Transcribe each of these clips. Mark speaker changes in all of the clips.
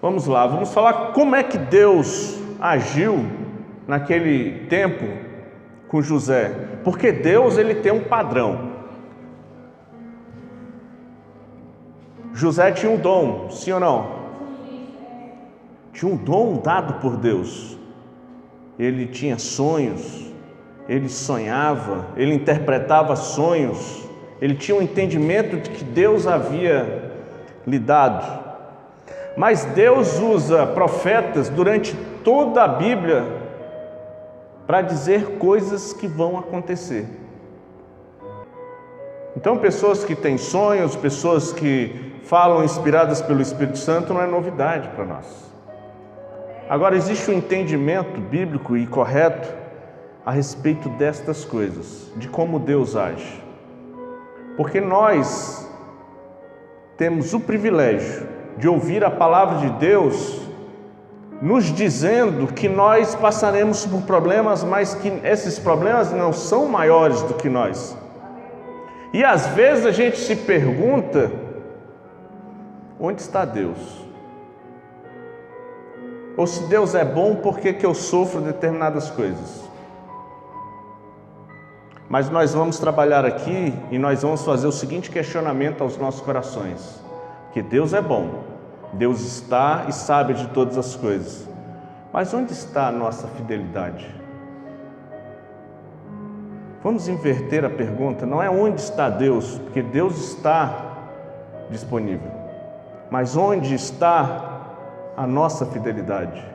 Speaker 1: Vamos lá, vamos falar como é que Deus agiu naquele tempo com José. Porque Deus, ele tem um padrão. José tinha um dom, sim ou não? Tinha um dom dado por Deus. Ele tinha sonhos, ele sonhava, ele interpretava sonhos, ele tinha um entendimento de que Deus havia lhe dado. Mas Deus usa profetas durante toda a Bíblia para dizer coisas que vão acontecer. Então, pessoas que têm sonhos, pessoas que falam inspiradas pelo Espírito Santo, não é novidade para nós. Agora, existe um entendimento bíblico e correto a respeito destas coisas, de como Deus age. Porque nós temos o privilégio de ouvir a palavra de Deus nos dizendo que nós passaremos por problemas, mas que esses problemas não são maiores do que nós. E às vezes a gente se pergunta, onde está Deus? Ou se Deus é bom, por que eu sofro determinadas coisas? Mas nós vamos trabalhar aqui e nós vamos fazer o seguinte questionamento aos nossos corações. Que Deus é bom, Deus está e sabe de todas as coisas. Mas onde está a nossa fidelidade? Vamos inverter a pergunta, não é onde está Deus, porque Deus está disponível. Mas onde está a nossa fidelidade?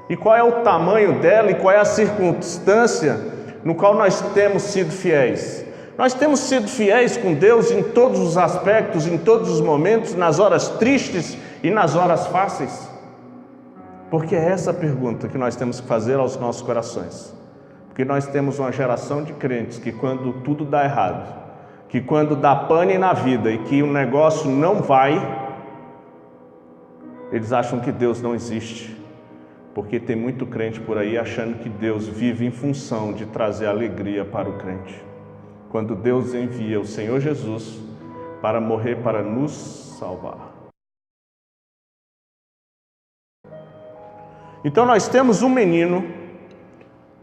Speaker 1: E qual é o tamanho dela e qual é a circunstância no qual nós temos sido fiéis? Nós temos sido fiéis com Deus em todos os aspectos, em todos os momentos, nas horas tristes e nas horas fáceis? Porque é essa a pergunta que nós temos que fazer aos nossos corações. Porque nós temos uma geração de crentes que quando tudo dá errado, que quando dá pane na vida e que o negócio não vai, eles acham que Deus não existe. Porque tem muito crente por aí achando que Deus vive em função de trazer alegria para o crente. Quando Deus envia o Senhor Jesus para morrer para nos salvar. Então nós temos um menino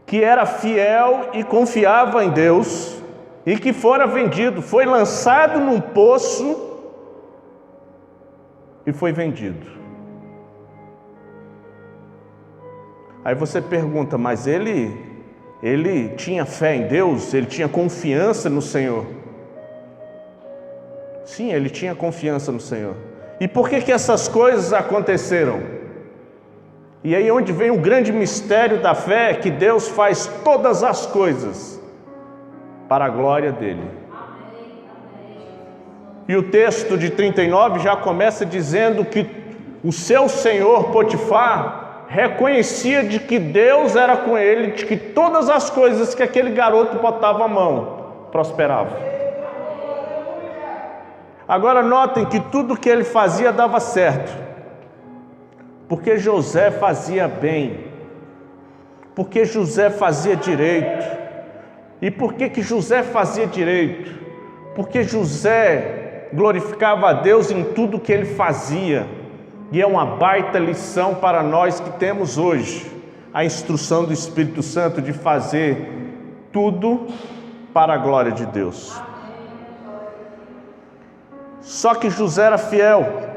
Speaker 1: que era fiel e confiava em Deus e que fora vendido, foi lançado num poço e foi vendido. Aí você pergunta, mas ele tinha fé em Deus? Ele tinha confiança no Senhor? Sim, ele tinha confiança no Senhor. E por que essas coisas aconteceram? E aí onde vem o grande mistério da fé, que Deus faz todas as coisas para a glória dele. E o texto de 39 já começa dizendo que o seu senhor Potifar reconhecia de que Deus era com ele, de que todas as coisas que aquele garoto botava a mão prosperavam. Agora notem que tudo que ele fazia dava certo. Porque José fazia bem, porque José fazia direito. E por que José fazia direito? Porque José glorificava a Deus em tudo que ele fazia. E é uma baita lição para nós que temos hoje a instrução do Espírito Santo de fazer tudo para a glória de Deus. Só que José era fiel.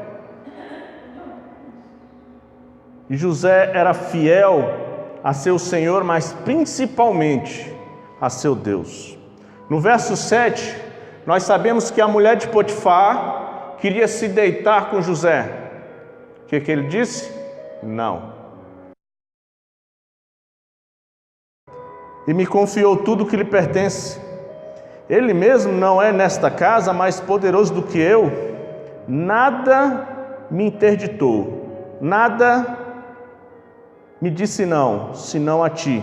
Speaker 1: E José era fiel a seu Senhor, mas principalmente a seu Deus. No verso 7, nós sabemos que a mulher de Potifar queria se deitar com José. O que ele disse? Não. E me confiou tudo o que lhe pertence. Ele mesmo não é nesta casa mais poderoso do que eu. Nada me interditou, nada me disse não, senão a ti,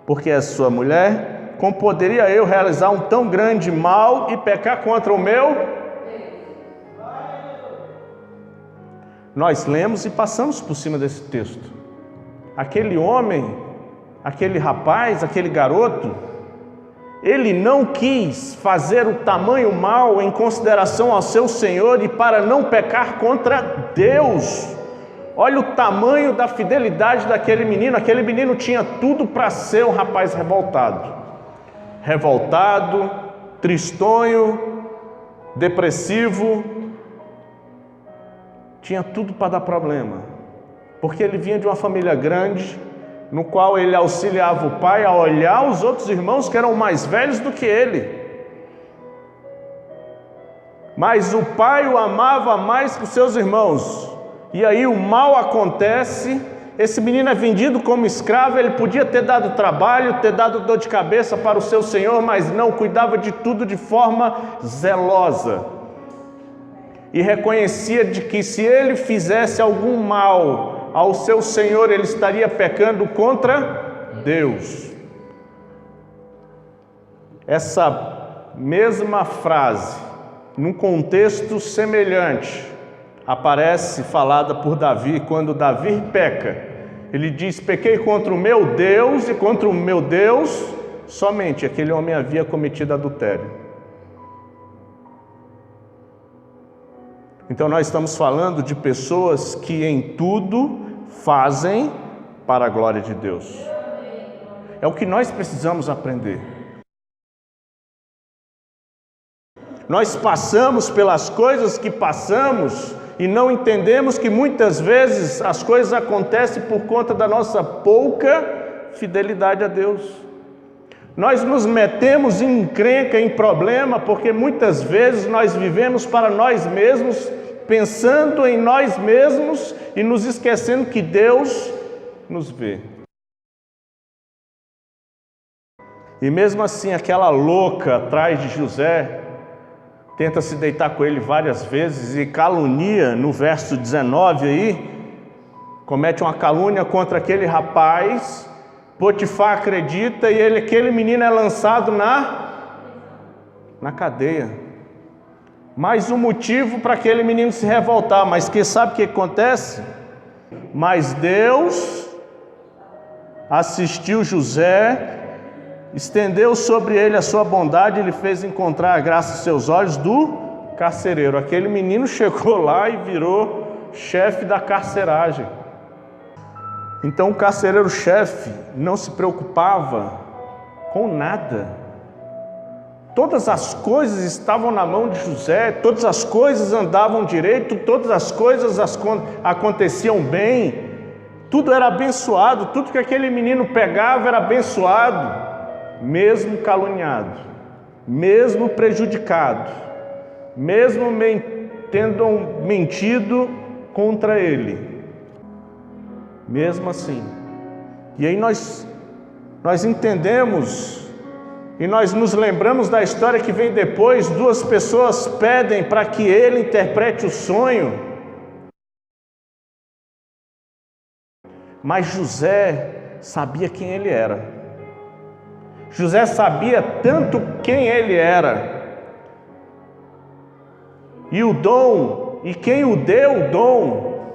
Speaker 1: porque és sua mulher. Como poderia eu realizar um tão grande mal e pecar contra o meu? Nós lemos e passamos por cima desse texto. Aquele homem, aquele rapaz, aquele garoto, ele não quis fazer o tamanho mal em consideração ao seu Senhor e para não pecar contra Deus. Olha o tamanho da fidelidade daquele menino. Aquele menino tinha tudo para ser um rapaz revoltado. Revoltado, tristonho, depressivo. Tinha tudo para dar problema. Porque ele vinha de uma família grande, no qual ele auxiliava o pai a olhar os outros irmãos que eram mais velhos do que ele. Mas o pai o amava mais que os seus irmãos. E aí o mal acontece, esse menino é vendido como escravo. Ele podia ter dado trabalho, ter dado dor de cabeça para o seu senhor, mas não, cuidava de tudo de forma zelosa. E reconhecia de que se ele fizesse algum mal ao seu senhor, ele estaria pecando contra Deus. Essa mesma frase, num contexto semelhante, aparece falada por Davi. Quando Davi peca, ele diz: pequei contra o meu Deus, e contra o meu Deus somente. Aquele homem havia cometido adultério. Então nós estamos falando de pessoas que em tudo fazem para a glória de Deus. É o que nós precisamos aprender. Nós passamos pelas coisas que passamos e não entendemos que muitas vezes as coisas acontecem por conta da nossa pouca fidelidade a Deus. Nós nos metemos em encrenca, em problema, porque muitas vezes nós vivemos para nós mesmos, pensando em nós mesmos e nos esquecendo que Deus nos vê. E mesmo assim, aquela louca atrás de José tenta se deitar com ele várias vezes e calunia, no verso 19 aí, comete uma calúnia contra aquele rapaz. Potifar acredita e aquele menino é lançado na cadeia. Mais um motivo para aquele menino se revoltar. Mas que sabe o que acontece? Mas Deus assistiu José, estendeu sobre ele a sua bondade, ele fez encontrar a graça aos seus olhos do carcereiro. Aquele menino chegou lá e virou chefe da carceragem. Então o carcereiro-chefe não se preocupava com nada. Todas as coisas estavam na mão de José, todas as coisas andavam direito, todas as coisas aconteciam bem, tudo era abençoado, tudo que aquele menino pegava era abençoado. Mesmo caluniado, mesmo prejudicado, mesmo tendo mentido contra ele, mesmo assim. E aí nós entendemos e nós nos lembramos da história que vem depois. Duas pessoas pedem para que ele interprete o sonho, mas José sabia quem ele era. José sabia tanto quem ele era, e o dom, e quem o deu o dom,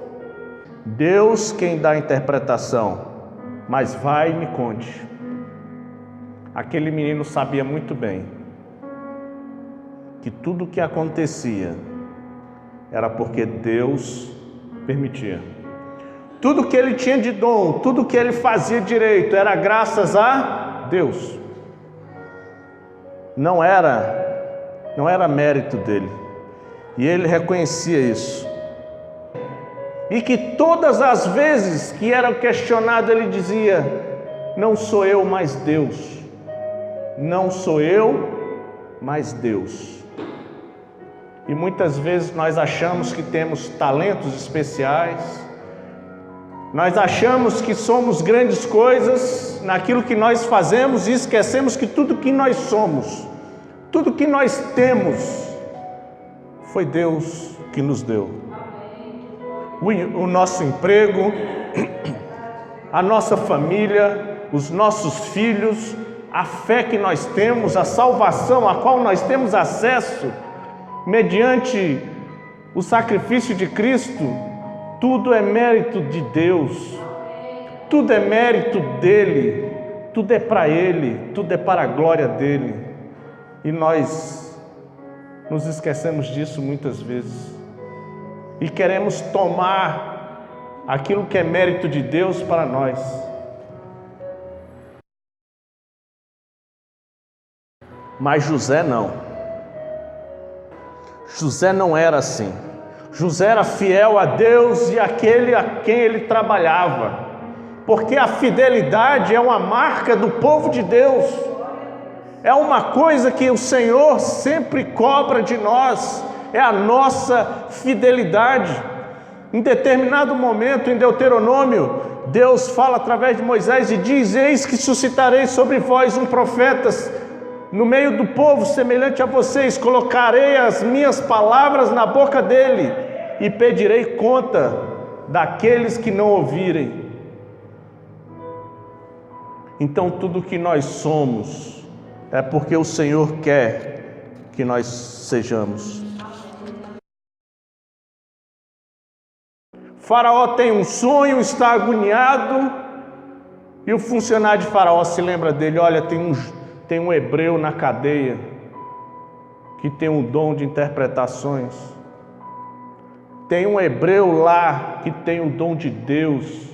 Speaker 1: Deus quem dá a interpretação. Mas vai e me conte. Aquele menino sabia muito bem que tudo o que acontecia era porque Deus permitia. Tudo que ele tinha de dom, tudo que ele fazia direito, era graças a Deus. Não era mérito dele. E ele reconhecia isso. E que todas as vezes que era questionado, ele dizia: não sou eu, mas Deus. Não sou eu, mas Deus. E muitas vezes nós achamos que temos talentos especiais, nós achamos que somos grandes coisas naquilo que nós fazemos e esquecemos que tudo que nós somos, tudo que nós temos, foi Deus que nos deu. O nosso emprego, a nossa família, os nossos filhos, a fé que nós temos, a salvação a qual nós temos acesso mediante o sacrifício de Cristo, tudo é mérito de Deus, tudo é mérito dele, tudo é para ele, tudo é para a glória dele. E nós nos esquecemos disso muitas vezes e queremos tomar aquilo que é mérito de Deus para nós. Mas José não. José não era assim. José era fiel a Deus e àquele a quem ele trabalhava, porque a fidelidade é uma marca do povo de Deus, é uma coisa que o Senhor sempre cobra de nós, é a nossa fidelidade. Em determinado momento, em Deuteronômio, Deus fala através de Moisés e diz: eis que suscitarei sobre vós um profeta no meio do povo semelhante a vocês, colocarei as minhas palavras na boca dele e pedirei conta daqueles que não ouvirem. Então tudo que nós somos é porque o Senhor quer que nós sejamos. Faraó tem um sonho, está agoniado, e o funcionário de Faraó se lembra dele: olha, tem um hebreu na cadeia que tem um dom de interpretações. Tem um hebreu lá que tem o dom de Deus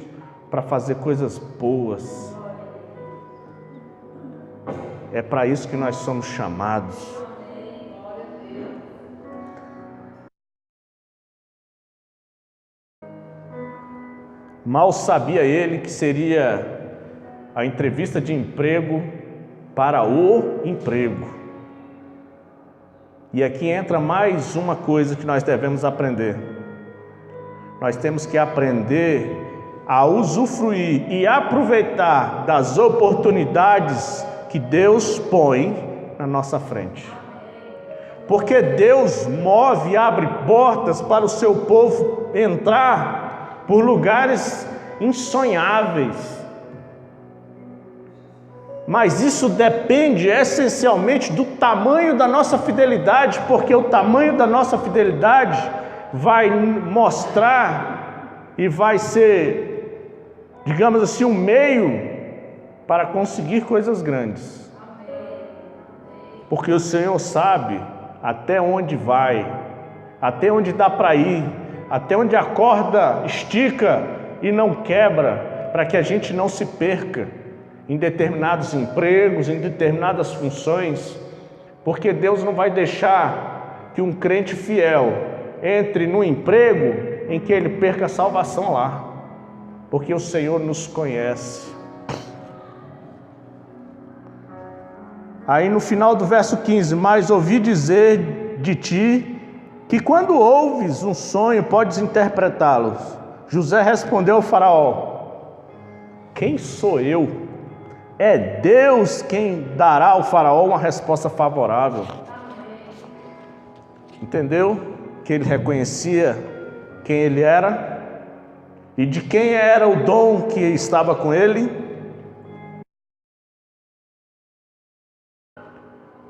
Speaker 1: para fazer coisas boas. É para isso que nós somos chamados. Mal sabia ele que seria a entrevista de emprego para o emprego. E aqui entra mais uma coisa que nós devemos aprender. Nós temos que aprender a usufruir e aproveitar das oportunidades que Deus põe na nossa frente. Porque Deus move e abre portas para o seu povo entrar por lugares insonháveis. Mas isso depende essencialmente do tamanho da nossa fidelidade, porque o tamanho da nossa fidelidade vai mostrar e vai ser, digamos assim, um meio para conseguir coisas grandes. Porque o Senhor sabe até onde vai, até onde dá para ir, até onde a corda estica e não quebra, para que a gente não se perca em determinados empregos, em determinadas funções, porque Deus não vai deixar que um crente fiel entre no emprego em que ele perca a salvação lá, porque o Senhor nos conhece. Aí no final do verso 15, mas ouvi dizer de ti, que quando ouves um sonho, podes interpretá-lo. José respondeu ao faraó: quem sou eu? É Deus quem dará ao faraó uma resposta favorável. Entendeu? Que ele reconhecia quem ele era e de quem era o dom que estava com ele.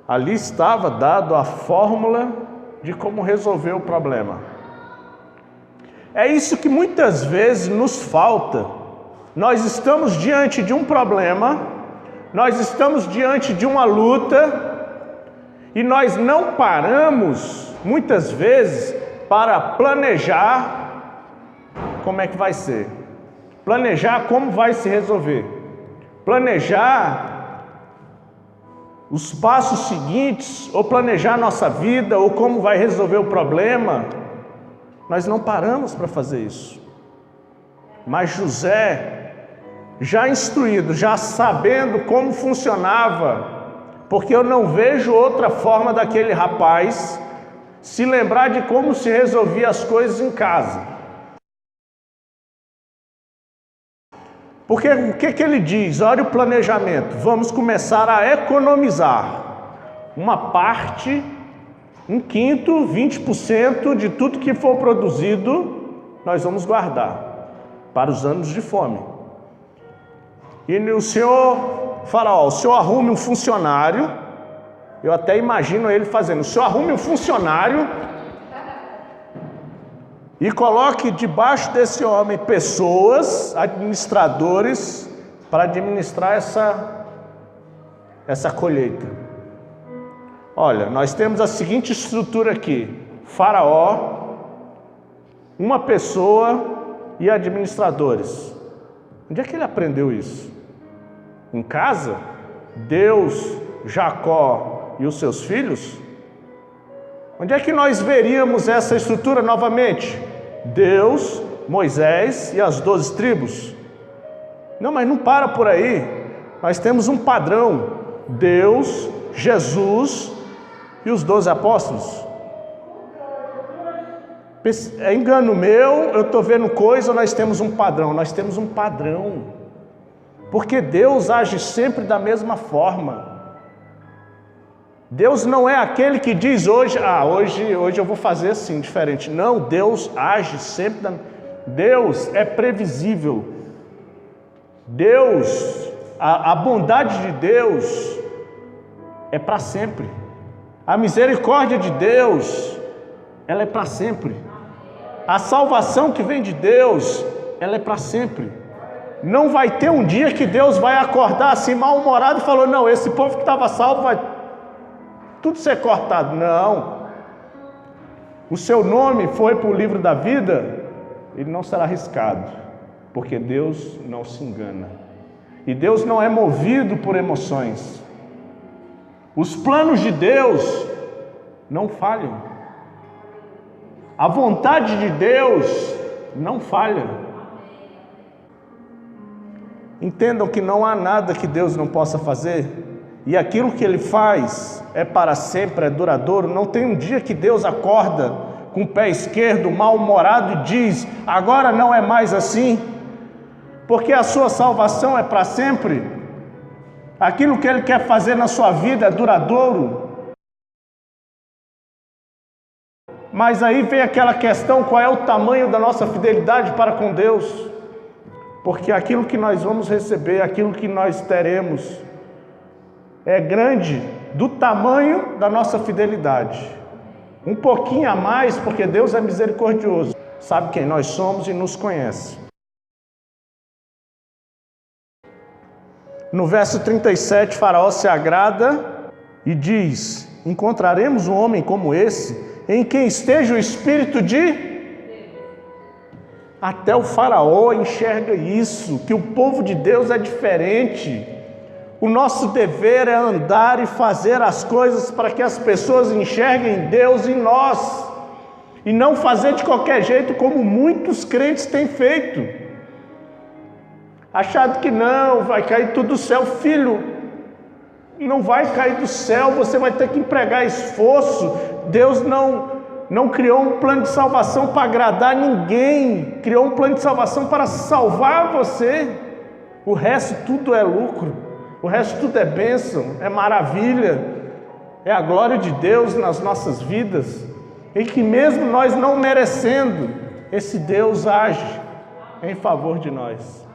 Speaker 1: Ali estava dado a fórmula de como resolver o problema. É isso que muitas vezes nos falta. Nós estamos diante de um problema, nós estamos diante de uma luta e nós não paramos, muitas vezes, para planejar como é que vai ser, planejar como vai se resolver, planejar os passos seguintes, ou planejar nossa vida, ou como vai resolver o problema. Nós não paramos para fazer isso. Mas José, já instruído, já sabendo como funcionava, porque eu não vejo outra forma daquele rapaz se lembrar de como se resolvia as coisas em casa. Porque o que ele diz? Olha o planejamento, vamos começar a economizar uma parte, 1/5, 20% de tudo que for produzido, nós vamos guardar para os anos de fome. E o senhor faraó, o senhor arrume um funcionário, eu até imagino ele fazendo, o senhor arrume um funcionário e coloque debaixo desse homem pessoas, administradores, para administrar essa colheita. Olha, nós temos a seguinte estrutura aqui: faraó, uma pessoa e administradores. Onde é que ele aprendeu isso? Em casa? Deus, Jacó e os seus filhos? Onde é que nós veríamos essa estrutura novamente? Deus, Moisés e as 12 tribos? Não, mas não para por aí. Nós temos um padrão: Deus, Jesus e os 12 apóstolos. É engano meu, eu estou vendo coisa, nós temos um padrão. Nós temos um padrão, porque Deus age sempre da mesma forma. Deus não é aquele que diz hoje eu vou fazer assim, diferente. Não, Deus age sempre Deus é previsível. Deus, a bondade de Deus é para sempre. A misericórdia de Deus, ela é para sempre. A salvação que vem de Deus, ela é para sempre. Não vai ter um dia que Deus vai acordar assim mal-humorado e falou: não, esse povo que estava salvo vai tudo ser cortado. Não. O seu nome foi para o livro da vida, ele não será arriscado, porque Deus não se engana. E Deus não é movido por emoções. Os planos de Deus não falham. A vontade de Deus não falha. Entendam que não há nada que Deus não possa fazer. E aquilo que Ele faz é para sempre, é duradouro. Não tem um dia que Deus acorda com o pé esquerdo, mal-humorado, e diz: agora não é mais assim. Porque a sua salvação é para sempre. Aquilo que Ele quer fazer na sua vida é duradouro. Mas aí vem aquela questão: qual é o tamanho da nossa fidelidade para com Deus? Porque aquilo que nós vamos receber, aquilo que nós teremos, é grande do tamanho da nossa fidelidade. Um pouquinho a mais, porque Deus é misericordioso, sabe quem nós somos e nos conhece. No verso 37, Faraó se agrada e diz: encontraremos um homem como esse, em quem esteja o Espírito de... Até o Faraó enxerga isso, que o povo de Deus é diferente. O nosso dever é andar e fazer as coisas para que as pessoas enxerguem Deus em nós, e não fazer de qualquer jeito como muitos crentes têm feito, achado que não, vai cair tudo do céu. Filho, não vai cair do céu, você vai ter que empregar esforço. Deus não criou um plano de salvação para agradar ninguém, criou um plano de salvação para salvar você. O resto tudo é lucro, o resto tudo é bênção, é maravilha, é a glória de Deus nas nossas vidas, e que mesmo nós não merecendo, esse Deus age em favor de nós.